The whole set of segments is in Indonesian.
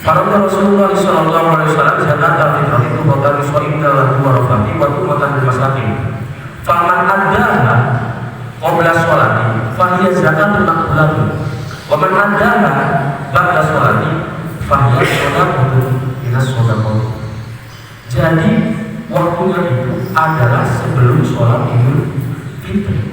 Farada Rasulullah sallallahu alaihi wasallam zakat al-fitrah itu bakal soibna lahu wa rafati wa tumatan bil masakin. Faman addaha qabla sholati fahiya zakatun maqbulatun. Wa man addaha ba'da sholati fahiya shadaqatun minas shadaqah. Jadi waktunya itu adalah sebelum sholat Idul Fitri.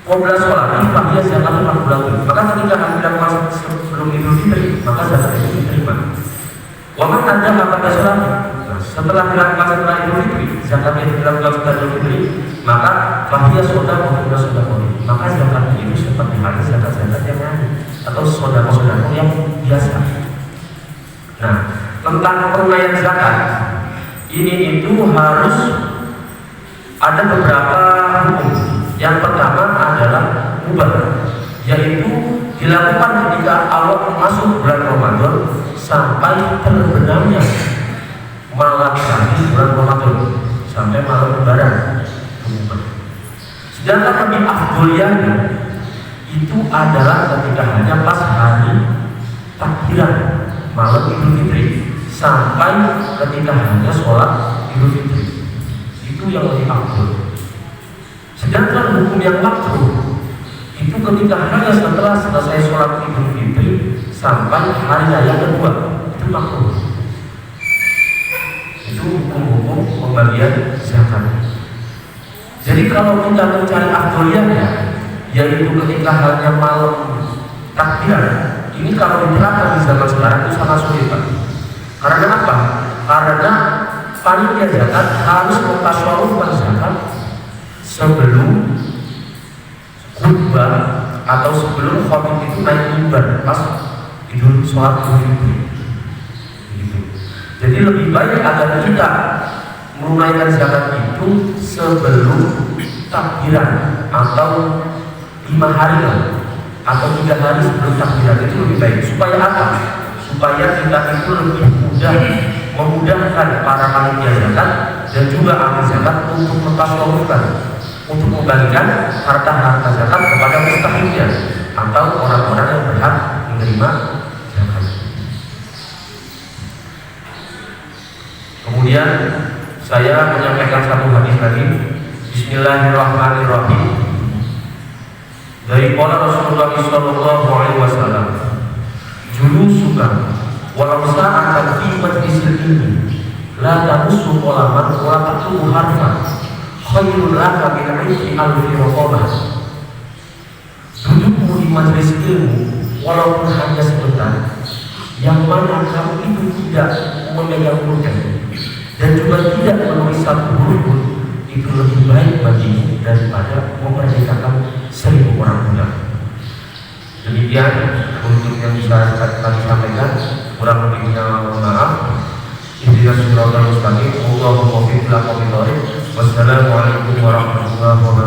Qabla sholati fahiya zakatun maqbulatun. Maka ketika hendak masuk sebelum Idul Fitri, maka zakat itu diterima. Wa man addaha ba'da sholati, setelah dilakukan setelah Idul Fitri, zakat yang dilakukan setelah Idul Fitri, maka fahiya shadaqatun minas shadaqah. Maka zakat itu seperti halnya zakat-zakat yang lain atau sedekah-sedekah yang biasa. Nah, tentang penunaian zakat ini itu harus ada beberapa hukum. Yang pertama adalah mubah, yaitu dilakukan ketika awal masuk bulan Ramadan sampai terbenamnya malam tadi bulan Ramadan sampai malam Lebaran. Sedangkan lebih afdolnya itu adalah ketika hanya pas hari takbiran malam Idul Fitri sampai ketika hanya sholat Idul Fitri, itu yang lebih afdol. Sedangkan hukum yang makruh itu ketika hanya setelah selesai sholat Idul Fitri sampai hari raya kedua, itu makruh. Itu hukum-hukum pembagian zakat. Jadi kalau kita mencari afdoliyahnya, yaitu ketika hanya malam takbiran, ini kalau diterapkan di zaman sekarang itu sangat sulit, Pak. Karena apa? Karena panitia zakat harus mentasyarufkan zakat sebelum khutbah atau sebelum khotib itu naik mimbar pas Idul sholat Idul Fitri. Gitu. Jadi lebih baik agar kita menunaikan zakat itu sebelum takbiran atau 5 hari atau 3 hari sebelum takbiran, itu lebih baik. Supaya apa? Supaya kita itu lebih mudah memudahkan para panitia zakat dan juga ahli zakat untuk mentasyarufkan, untuk membagikan harta-harta zakat kepada mustahiknya atau orang-orang yang berhak menerima zakat. Kemudian saya menyampaikan satu hadis lagi. Bismillahirrahmanirrahim. Dari qala Rasulullah sallallahu alaihi wasallam, julusuka walau sa'atan fi majlisil ilmi la tamussu qalaman wa la taqulu harfan khairul laka min 'ayyi alfi raqabah. Dudukmu di majelis ilmu walaupun hanya sebentar, yang mana kamu itu tidak memegang pulpen dan juga tidak menulis satu huruf pun, itu lebih baik bagimu daripada memerdekakan 1000 orang budak. Demikian untuk yang bisa kami sampaikan, kurang lebihnya mohon maaf. Ihdinas siratal mustaqim. Allahumma waffiq lana wa bihi. Wassalamualaikum warahmatullahi wabarakatuh.